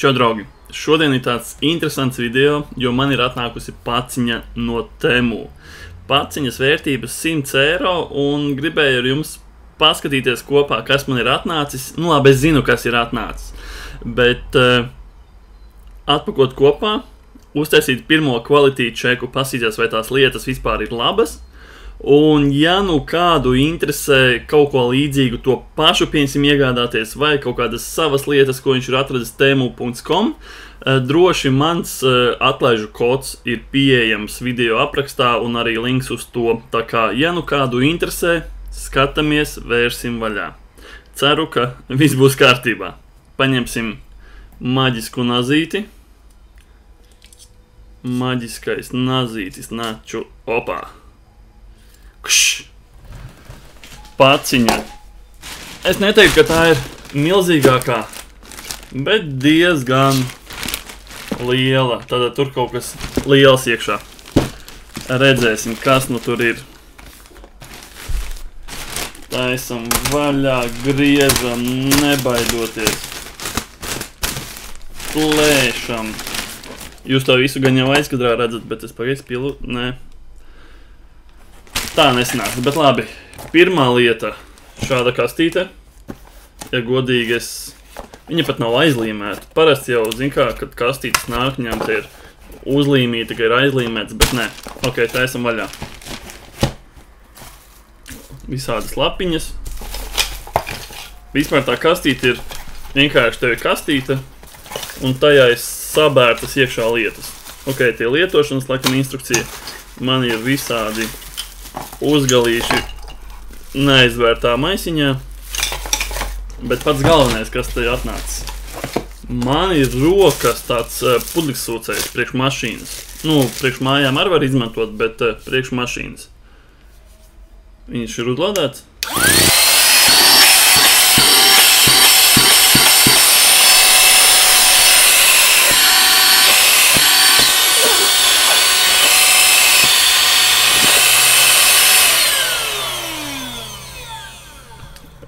Čau, draugi! Šodien ir tāds interesants video, jo man ir atnākusi paciņa no Temu. Paciņas vērtības 100 eiro un gribēju ar jums paskatīties kopā, kas man ir atnācis. Nu labi, es zinu, kas ir atnācis, bet atpakot kopā, uztaisīt pirmo quality checku, pasīties, vai tās lietas vispār ir labas. Un ja nu kādu interesē kaut ko līdzīgu, to pašu piemēram iegādāties vai kaut kādas savas lietas, ko viņš ir atradis temu.com, droši mans atlaižu kods ir pieejams video aprakstā un arī links uz to. Tā kā, ja nu kādu interesē, skatāmies, vērsim vaļā. Ceru, ka viss būs kārtībā. Paņemsim maģisku nazīti. Maģiskais nazītis, naču, opā. Kšš. Paciņa. Es neteiktu, ka tā ir milzīgākā, bet diezgan liela. Tātad tur kaut kas liels iekšā. Redzēsim, kas nu tur ir. Taisam vaļā, griežam, nebaidoties. Plēšam. Jūs to visu gan jau aizkadrā redzat, bet es pagaidu pilu, nē. Tā nesanāks, bet labi. Pirmā lieta, šāda kastīte. Ja godīgi, viņa pat nav aizlīmēta. Parasti jau, zin kā, kad kastītes nāk, viņam te ir uzlīmīta, ka ir aizlīmēts, bet nē. Ok, taisam vaļā. Visādas lapiņas. Vispār tā kastīte ir vienkārši tevi kastīte, un tajā ir sabērtas iekšā lietas. Ok, tie lietošanas, laikam, instrukcija. Man ir visādi uzgalīši neaizvērtā maisiņā, bet pats galvenais, kas te ir atnācis. Man ir rokas tāds pudlis sūcējs priekš mašīnas. Nu, priekš mājām arī var izmantot, bet priekš mašīnas. Viņš ir uzlādēts.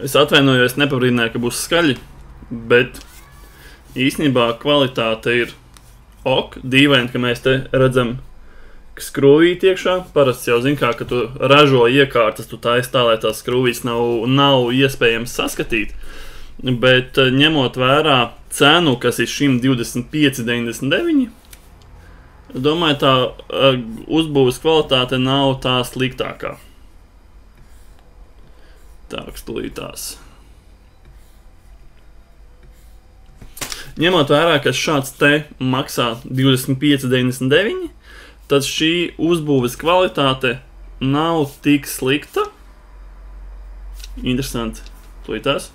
Es atvainojos, nepabrīdināju, ka būs skaļi, bet īstenībā kvalitāte ir ok. Dīvaini, ka mēs te redzam skrūvīti iekšā. Parasti jau zin kā, ka tu ražo iekārtas, tu taisi tā, lai tās skrūvītes nav iespējams saskatīt. Bet ņemot vērā cenu, kas ir šim 25,99, es domāju, tā uzbūves kvalitāte nav tā sliktākā. Tāks tulītās. Ņemot vērā, ka šāds te maksā 25,99, tad šī uzbūves kvalitāte nav tik slikta. Interesanti. Tulītās.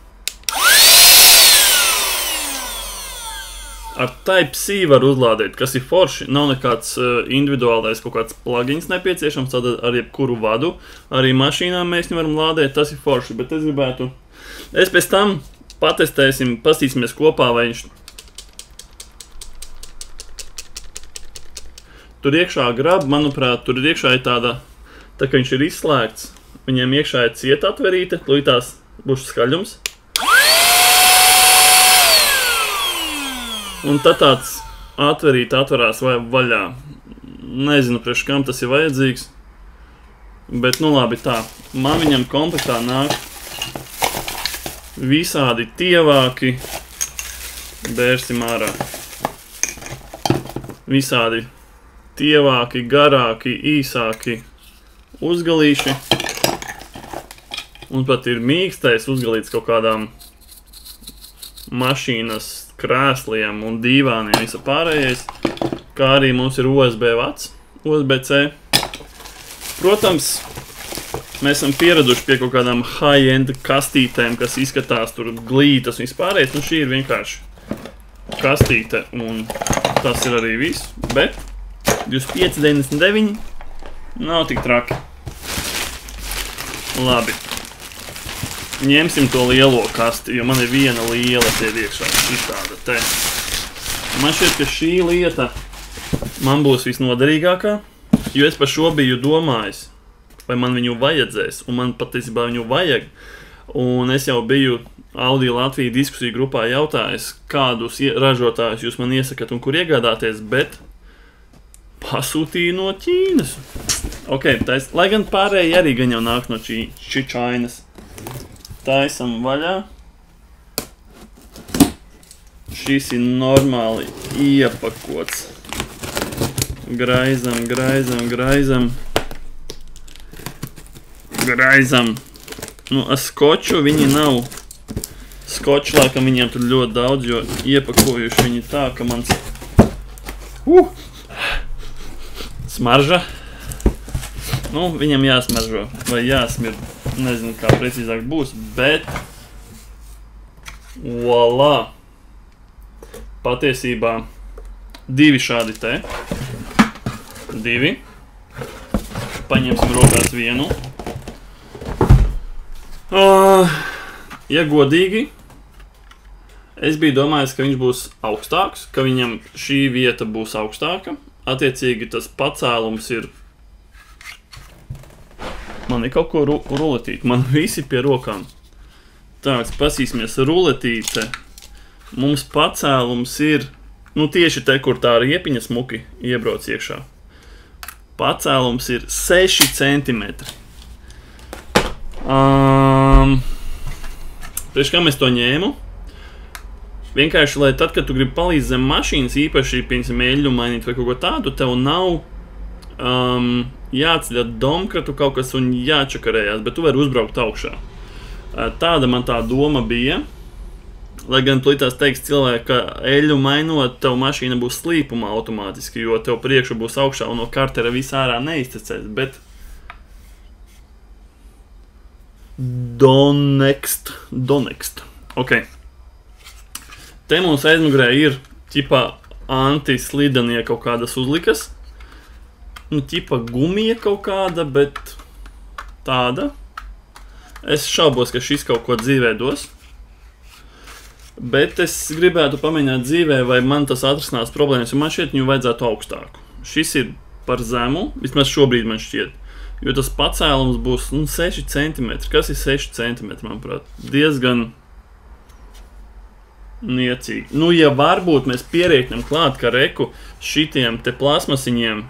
Ar Type-C var uzlādēt, kas ir forši. Nav nekāds individuālais kaut kāds plugins nepieciešams, tad ar jebkuru vadu. Arī mašīnām mēs varam lādēt, tas ir forši, bet es gribētu. Es pēc tam patestēsim, pastīsimies kopā, vai viņš tur iekšā grab, manuprāt, tur iekšā ir tāda, tā kā viņš ir izslēgts, viņiem iekšā ir cieta atverīte, līdz būs skaļums. Un tad tāds atverīt atverās vai vaļā. Nezinu, priekš kam tas ir vajadzīgs. Bet nu labi tā. Man viņam komplektā nāk visādi tievāki. Bērsim ārā. Visādi tievāki, garāki, īsāki uzgalīši. Un pat ir mīkstais uzgalīts kaut kādām mašīnas krēsliem un dīvāniem visa pārējais, kā arī mums ir USB vats, USB-C. Protams, mēs esam pieraduši pie kaut kādām high-end kastītēm, kas izskatās tur glītas un vispārējais, un šī ir vienkārši kastīte, un tas ir arī viss, bet 25,99 nav tik traki. Labi. Ņemsim to lielo kasti, jo man ir viena liela tie iekšā. Šitāda te. Man šķiet, ka šī lieta man būs visnoderīgākā, jo es par šo biju domājis, vai man viņu vajadzēs, un man patiesībā viņu vajag. Un es jau biju Audi Latvija diskusiju grupā jautājis, kādus ražotājus jūs man iesakat un kur iegādāties, bet pasūtīju no Ķīnas. Ok, lai gan pārējie arī gan jau nāk no Čičainas. Taisam vaļā. Šis ir normāli iepakots. Graizam. Nu, ar skoču viņi nav. Skoču laikam viņiem tur ļoti daudz, jo iepakojuši viņi tā, ka mans smarža. Nu, viņam jāsmaržo vai jāsmird. Nezinu, kā precīzāk būs, bet voila! Patiesībā 2 šādi te. 2. Paņemsim rokās vienu. Ja godīgi, es biju domājis, ka viņš būs augstāks, ka viņam šī vieta būs augstāka. Attiecīgi tas pacēlums ir... Man ir kaut ko ruletīt, man visi pie rokām. Tāds, pasīsimies, ruletīte. Mums pacēlums ir, nu tieši te, kur tā riepiņa smuki iebrauc iekšā. Pacēlums ir 6 centimetri. Priekš kā mēs to ņēmu? Vienkārši, lai tad, kad tu gribi palīdz zem mašīnas, īpaši, piemēram, eļļu mainīt vai kaut ko tādu, tev nav jāceļ ar domkratu kaut kas un jāčakarējās, bet tu vari uzbraukt augšā. Tāda man tā doma bija. Lai gan plītās teiks cilvēki, ka eļļu mainot, tev mašīna būs slīpuma automātiski, jo tev priekšu būs augšā un no kartera visā ārā neiztecēs, bet Donext. Ok. Te mums aizmugurē ir ķipā antislidenie kaut kādas uzlikas. Nu, ķipā gumija kaut kāda, bet tāda. Es šaubos, ka šis kaut ko dzīvē dos. Bet es gribētu pamēģināt dzīvē, vai man tas atrisinās problēmas, jo man šķiet, viņu vajadzētu augstāku. Šis ir par zemu, vismaz šobrīd man šķiet. Jo tas pacēlums būs 6 cm. Kas ir 6 cm, manuprāt? Diezgan niecīgi. Nu, ja varbūt mēs pierēķinām klāt, ka reku šitiem te plasmasiņiem,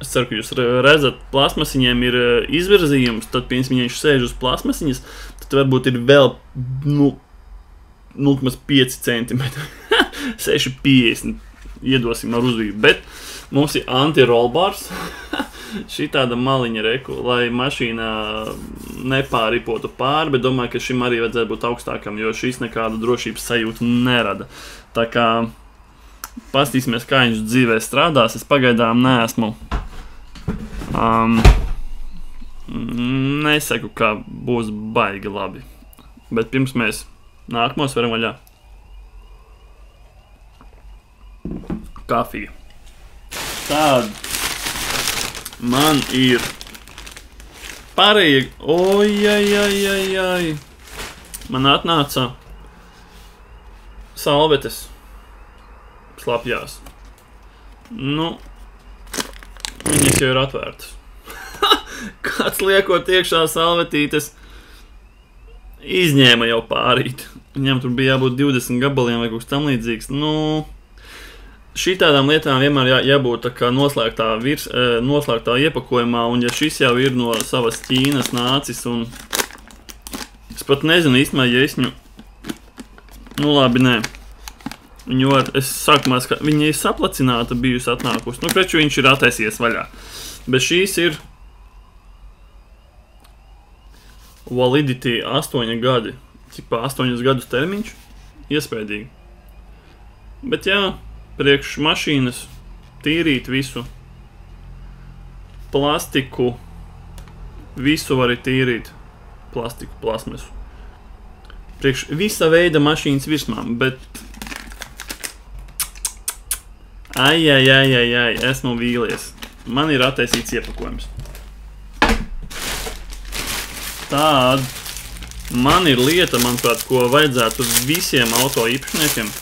es ceru, ka jūs redzat, plasmasiņiem ir izvirzījums, tad, piemēram, viņš sēž uz plasmasiņas, tad varbūt ir vēl, 0,5 cm. 6,50 iedosim ar uzvību, bet mums ir anti-rollbars. Šī tāda maliņa reku, lai mašīnā nepāripotu pāri, bet domāju, ka šim arī vajadzētu būt augstākam, jo šīs nekādu drošības sajūtu nerada. Tā kā pastīsimies, kā viņš dzīvē strādās. Es pagaidām neesmu nesaku, ka būs baigi labi. Bet pirms mēs nākamos varam vaļā. Kafija. Tād man ir pārējie... Ojajajajaj. Man atnāca salvetes slapjās. Nu, viņas jau ir atvērtas. Kāds liekot iekšā salvetītes izņēma jau pārīt. Viņam tur bija jābūt 20 gabaliem vai kaut kas tam līdzīgs. Nu, šī tādām lietām vienmēr jābūt tā kā noslēgtā iepakojumā, un ja šis jau ir no savas Ķīnas nācis, un es pat nezinu īstenībā, ja es viņu, nu labi, nē, viņu var, es sākumā, viņa ir saplacināta bijusi atnākusi, nu, preču viņš ir attaisies vaļā, bet šīs ir validity 8 gadi, cipā 8 gadus termiņš, iespējīgi, bet jā, priekš mašīnas tīrīt visu plastiku, visu var tīrīt plastiku, plasmesu. Priekš visa veida mašīnas virsmām, bet ai, esmu vīlies. Man ir attaisīts iepakojums. Tād man ir lieta, manuprāt, ko vajadzētu visiem auto īpašniekiem.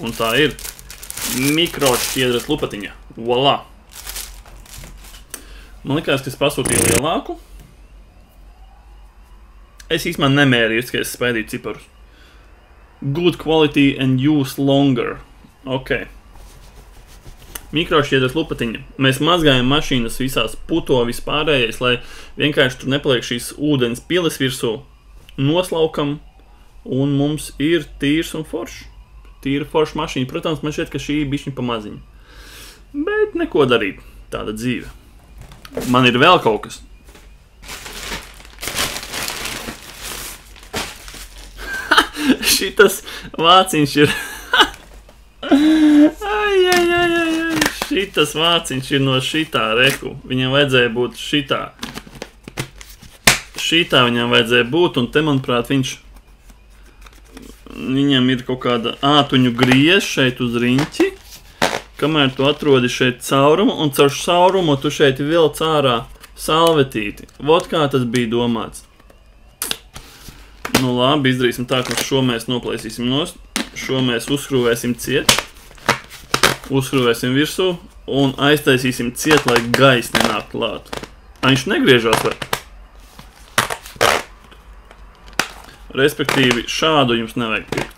Un tā ir mikrošķiedras lupatiņa. Voila! Man likās, ka es pasūtīju lielāku. Es īstenībā nemērīju, ka es spēdīju ciparus. Good quality and use longer. Ok. Mikrošķiedras lupatiņa. Mēs mazgājam mašīnas visās puto vispārējais, lai vienkārši tur nepaliek šīs ūdens piles virsū. Noslaukam, un mums ir tīrs un foršs. Tīra forša mašīna. Protams, man šķiet, ka šī bišķiņa pa maziņa. Bet neko darīt. Tāda dzīve. Man ir vēl kaut kas. Šitas vāciņš ir... Šitas vāciņš ir no šitā reku. Viņam vajadzēja būt šitā. Šitā viņam vajadzēja būt, un te, manuprāt, viņam ir kaut kāda... Tu viņu griez šeit uz riņķi, kamēr tu atrodi šeit caurumu, un caur caurumu tu šeit vilc ārā salvetīti. Vot kā tas bija domāts. Nu labi, izdarīsim tā, ka šo mēs noplēsīsim nost. Šo mēs uzskrūvēsim ciet. Uzskrūvēsim virsū un aiztaisīsim ciet, lai gaiss nenāk klāt. Viņš negriežās vai? Respektīvi, šādu jums nevajag pirkt.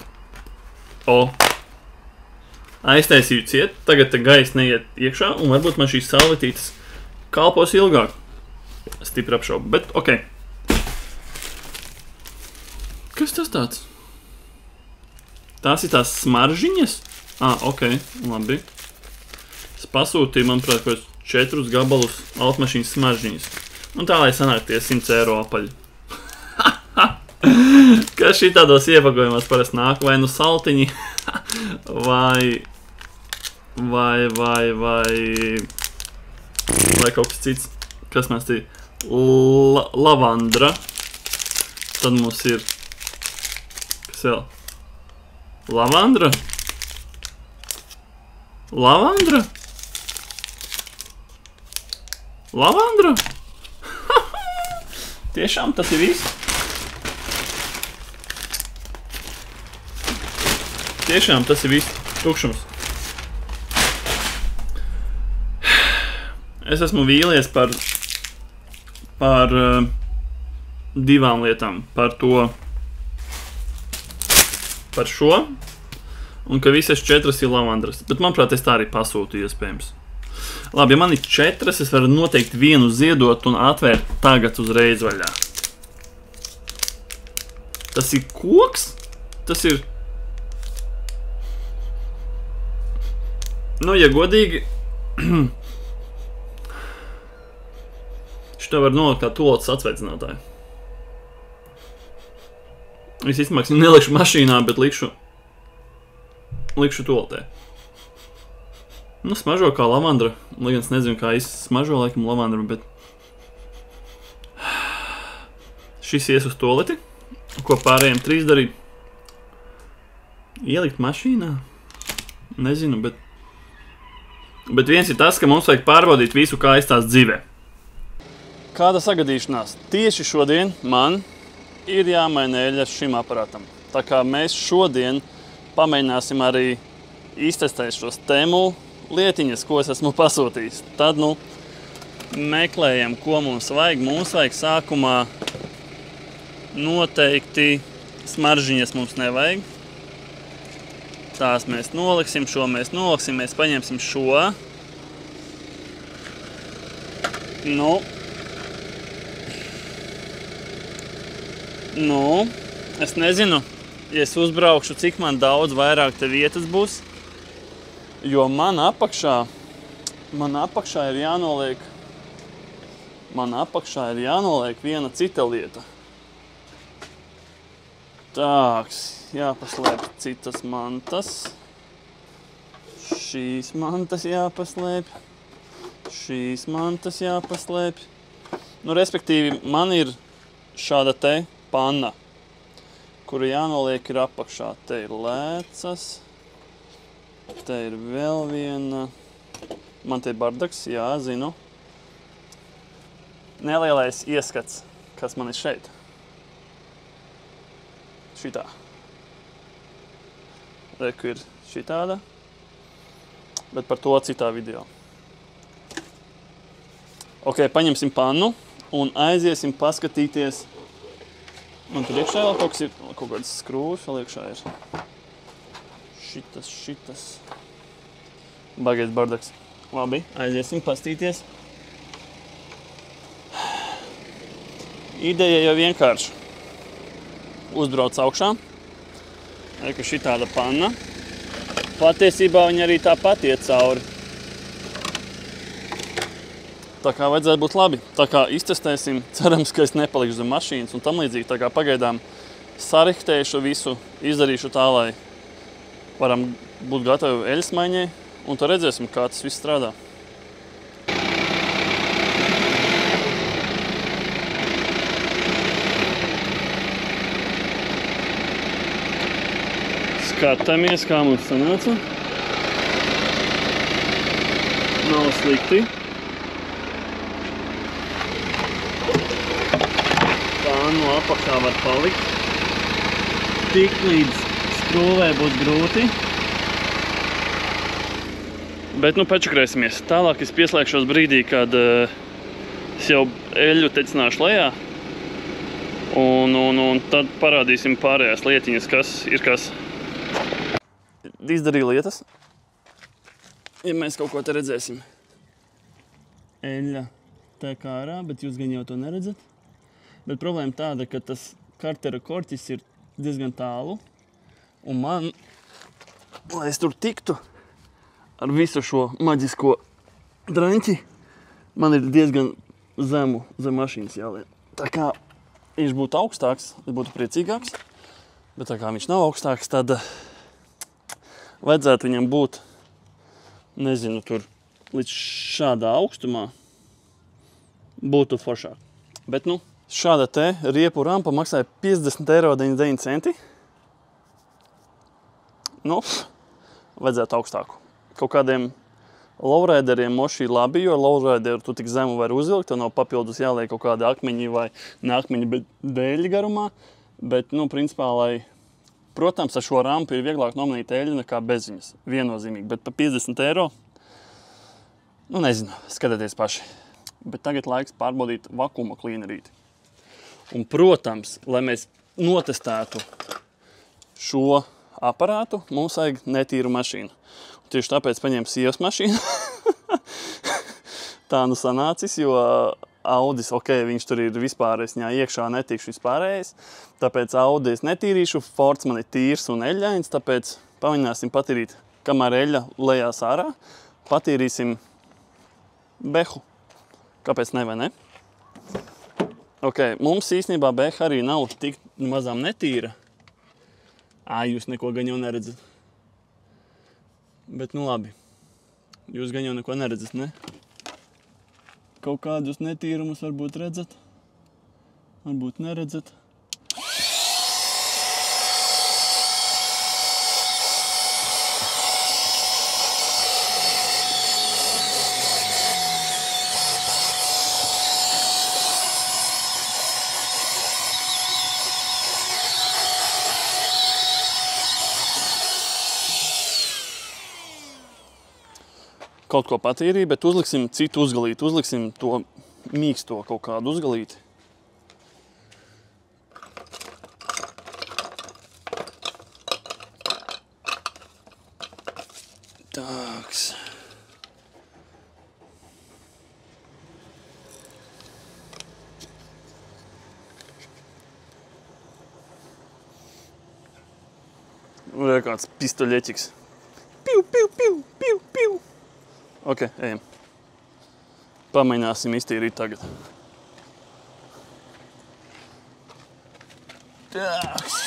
Aiztaisīju ciet, tagad te gaiss neiet iekšā, un varbūt man šīs salvetītes kalpos ilgāk. Stipri apšaubu, bet ok. Kas tas tāds? Tās ir tās smaržiņas? Ok, labi. Es pasūtīju, manuprāt, kaut 4 gabalus automašīnas smaržiņas. Un tā, lai sanāk tie 100 eiro apaļi. Kas šitādos iepakojumos parasti nāk? Vai nu saltiņi, vai kaut kas cits. Kas mēs tī? Lavandra. Tad mums ir... Kas vēl? Lavandra? Lavandra? Lavandra? Tiešām tas ir viss? Tiešām tas ir viss. Tukšums. Es esmu vīlies par divām lietām. Par šo, un ka visas 4 ir lavandras. Bet, manuprāt, es tā arī pasūtu iespējams. Labi, ja man ir 4, es varu noteikti vienu ziedot un atvērt tagad uzreiz vaļā. Tas ir koks? Tas ir... Nu, ja godīgi... Šito var nolikt kā toaletes atsveicinātāju. Es īstenībā nelikšu mašīnā, bet likšu toaletē. Nu, smažo kā lavandra. Lai gan es nezinu, kā smažo laikam lavandru, bet... Šis ies uz toaleti. Ko pārējiem 3 darīt? Ielikt mašīnā? Nezinu, bet... Bet viens ir tas, ka mums vajag pārbaudīt visu, kā aizstās dzīvē. Kāda sagadīšanās? Tieši šodien man... ir jāmaina eļļas šim aparātam. Tā kā mēs šodien pamēģināsim arī iztestēt šos Temu lietiņas, ko es esmu pasūtījis. Tad, nu, meklējam, ko mums vajag. Mums vajag sākumā noteikti smaržiņas mums nevajag. Tās mēs noliksim, šo mēs noliksim, mēs paņemsim šo. Nu, es nezinu, ja es uzbraukšu, cik man daudz vairāk te vietas būs, jo man apakšā ir jānoliek viena cita lieta. Tāks, jāpaslēp citas mantas. Šīs mantas jāpaslēp. Šīs mantas jāpaslēp. Nu, respektīvi, man ir šāda te panna, kura jānoliek ir apakšā. Te ir lēcas, te ir vēl viena. Man te ir bardaks, jā, zinu. Nelielais ieskats, kas man ir šeit. Šitā. Reku ir šitāda, bet par to citā video. Ok, paņemsim pannu un aiziesim paskatīties Un tur iekšā vēl kaut kas ir, kaut kāds skrūvis vēl iekšā ir. Šitas. Bagais bardaks. Labi, aiziesim pastīties. Ideja jau vienkārši. Uzbrauc augšā. Ka šitāda panna. Patiesībā viņa arī tāpat iet cauri. Tā kā vajadzētu būt labi. Tā kā iztestēsim, cerams, ka es nepalikšu zem mašīnas un tam līdzīgi. Tā kā pagaidām sarihtēšu visu, izdarīšu tā, lai varam būt gatavi eļas maiņai. Un tad redzēsim, kā tas viss strādā. Skatāmies, kā mums sanāca. Nav slikti. Tā no apakšā var palikt. Tik līdz skrūvē būs grūti. Bet nu pačakrēsimies. Tālāk es pieslēgšos brīdī, kad es jau eļļu tecināšu lejā. Un tad parādīsim pārējās lietiņas, kas ir kas. Izdarīju lietas. Ja mēs kaut ko te redzēsim. Eļļa tek ārā, bet jūs gan jau to neredzat. Bet problēma tāda, ka tas kartera korķis ir diezgan tālu. Un man, lai es tur tiktu ar visu šo maģisko draņķi, man ir diezgan zem mašīnas jāliek. Tā kā viņš būtu augstāks, es būtu priecīgāks. Bet tā kā viņš nav augstāks, tad vajadzētu viņam būt, nezinu, tur līdz šādā augstumā būtu foršāk. Bet nu, šāda te riepu rampa maksāja 50,99 €. Nu, vajadzētu augstāku. Kaut kādiem lowrideriem mošī labi, jo lowrideru tu tik zemu var uzvilkt, tev nav papildus jāliek kaut kādi akmeņi vai ne akmeņi, bet dēļi garumā. Bet, nu, principā, lai, protams, ar šo rampu ir vieglāk nomanīt eļļu nekā bez viņas. Viennozīmīgi, bet pa 50 €, nu, nezinu, skatieties paši. Bet tagad laiks pārbaudīt vakuma klīnerīti. Un, protams, lai mēs notestētu šo aparātu, mums vajag netīru mašīnu. Un tieši tāpēc paņēmu sievas mašīnu. Tā nu sanācis, jo Audis, viņš tur ir vispārējais, viņā iekšā netikšu vispārējais. Tāpēc Audi es netīrīšu, Fords man ir tīrs un eļļains, tāpēc pamēģināsim patīrīt, kamēr eļļa lejās ārā, patīrīsim behu. Kāpēc ne, vai ne? Mums īstenībā beha arī nav tik mazām netīra. Jūs neko gan jau neredzat. Bet nu labi. Jūs gan jau neko neredzat, ne? Kaut kādus netīrumus varbūt redzat, varbūt neredzat. Kaut ko patīrīja, bet uzliksim citu uzgalīti. Uzliksim to mīksto kaut kādu uzgalīti. Tāks. Vai kāds pistoļeķiks. Piu, piu, piu, piu, piu. Ejam. Pamēģināsim iztīrīt tagad. Tāks.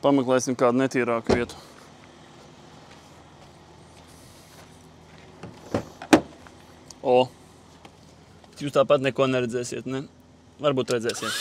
Pameklēsim kādu netīrāku vietu. O! Jūs tāpat neko neredzēsiet, ne? Varbūt redzēsiet.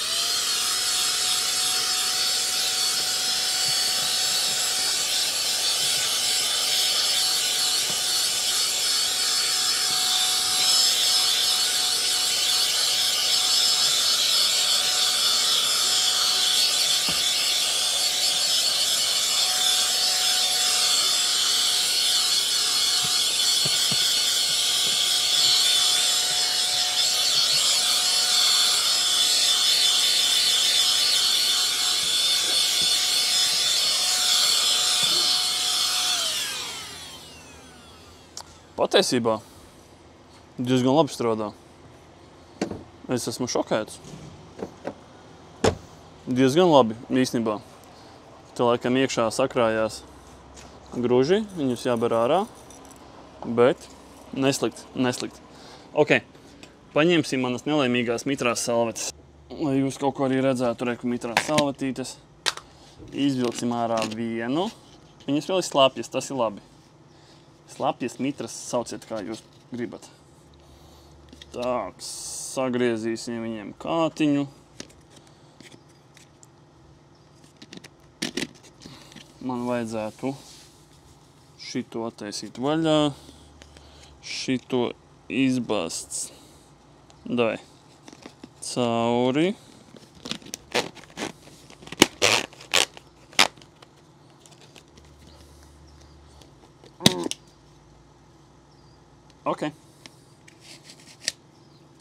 Patiesībā diezgan labi strādā. Es esmu šokēts. Diezgan labi, īstenībā. Te laikam iekšā sakrājās gruži, viņus jāber ārā, bet neslikt. Ok, paņemsim manas nelaimīgās mitrās salvetes. Lai jūs kaut ko arī redzētu, reku mitrās salvetītes. Izvilksim ārā vienu. Viņas vēl ir slapjas, tas ir labi. Slapjas mitras sauciet, kā jūs gribat. Tā, sagriezīsim viņiem kātiņu. Man vajadzētu šito taisīt vaļā. Šito izbāzt. Dai. Cauri.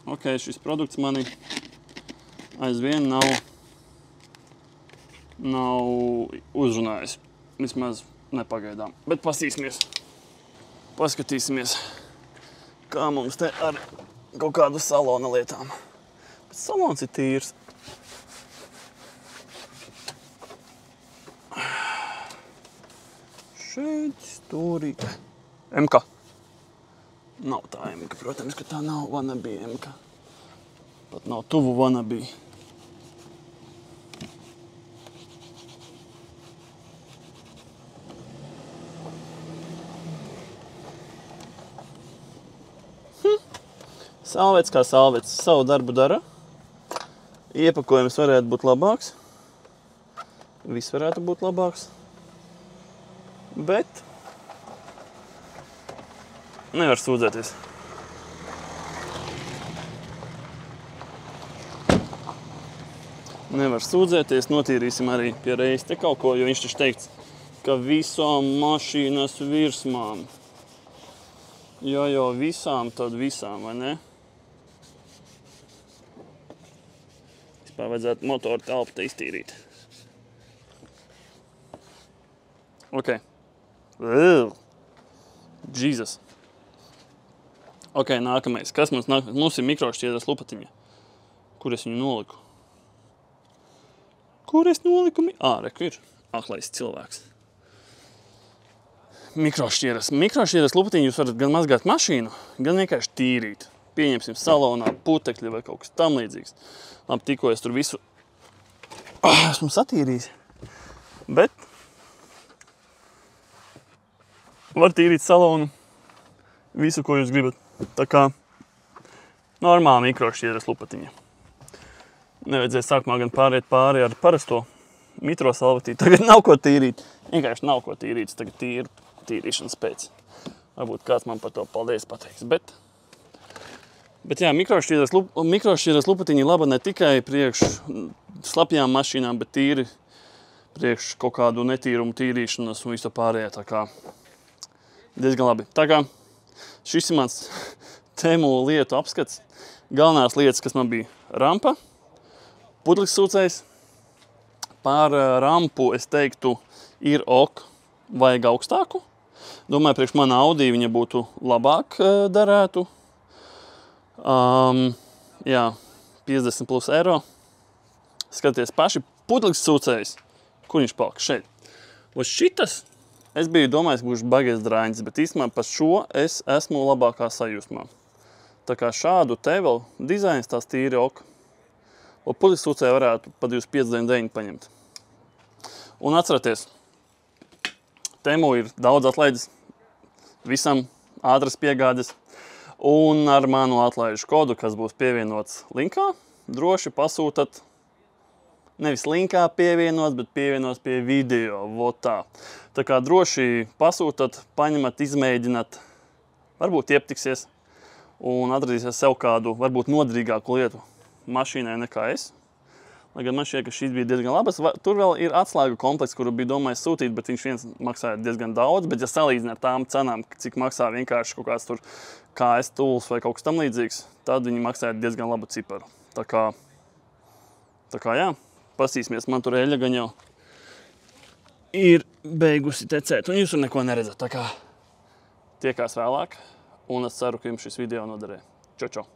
Ok, šis produkts mani aizvien nav uzrunājis. Vismaz nepagaidām. Bet paskatīsimies, kā mums te ar kaut kādu salona lietām. Bet salons ir tīrs. Šeit stūrīt. MK. Nav tā MK, protams, ka tā nav wannabe MK. Pat nav tuvu wannabe. Salvets kā salvets savu darbu dara. Iepakojums varētu būt labāks. Viss varētu būt labāks. Bet nevar sūdzēties. Nevar sūdzēties, notīrīsim arī pie reizes te kaut ko, jo viņš taču teikts, ka visām mašīnas virsmām. Jo, visām, tad visām, vai ne? Vispār vajadzētu motoru telpu te iztīrīt. Ok. Jesus. Ok, nākamais. Kas mums nākamais? Mums ir mikrošķiedras lupatiņa. Kur es viņu noliku? Kur es noliku? Reku ir. Aklais cilvēks. Mikrošķiedras. Mikrošķiedras lupatiņu jūs varat gan mazgāt mašīnu, gan vienkārši tīrīt. Pieņemsim salonā putekļi vai kaut kas tam līdzīgs. Labi, tikko es tur visu esmu satīrījis. Bet var tīrīt salonu visu, ko jūs gribat. Tā kā normāla mikrošķiedras lupatiņa. Nevajadzēja sākumā gan pāriet pāri ar parasto mitrosalvetīti. Tagad nav ko tīrīt. Vienkārši nav ko tīrīt. Tagad tīrīšanas pēc. Varbūt kāds man par to paldies pateiks. Bet jā, mikrošķiedras lupatiņa ir laba ne tikai priekš slapjām mašīnām, bet tīri priekš kaut kādu netīrumu tīrīšanas un visu pārējā. Tā kā diezgan labi. Tā kā šis ir mans tēmu lietu apskats. Galvenās lietas, kas man bija rampa, pudlis sūcējs. Pār rampu, es teiktu, ir ok, vajag augstāku. Domāju, priekš mana Audi viņa būtu labāk darētu. Jā, 50 plus eiro. Skaties paši, pudlis sūcējs. Kur viņš palika? Šeit. Uz šitas es biju domājis, ka būs baigais drāņas, bet īstenībā par šo es esmu labākā sajūsmā. Tā kā šādu te vēl dizains tās tīri ok. Pudlis sūcēju varētu pa 25,9 paņemt. Un atcerieties, Temu ir daudz atlaides, visam ātras piegādes. Un ar manu atlaižu kodu, kas būs pievienots linkā, droši pasūtat. Nevis linkā pievienot, bet pievienos pie video. Votā. Tā kā droši pasūtat, paņemat, izmēģināt, varbūt ieptiksies un atradīsies sev kādu, varbūt noderīgāku lietu mašīnai nekā es. Lai gan man šķiet, ka šīs bija diezgan labas. Tur vēl ir atslēgu komplekts, kuru bija domājis sūtīt, bet viņš viens maksāja diezgan daudz. Bet, ja salīdzina ar tām cenām, cik maksā vienkārši kaut kāds tur KS tools vai kaut kas tam līdzīgs, tad viņi maksāja diezgan labu ciparu. Tā kā jā, pasīsimies, man tur eļļa gan jau ir beigusi tecēt, un jūs tur neko neredzat. Tā kā tiekās vēlāk, un es ceru, ka jums šis video noderēja. Čau, čau!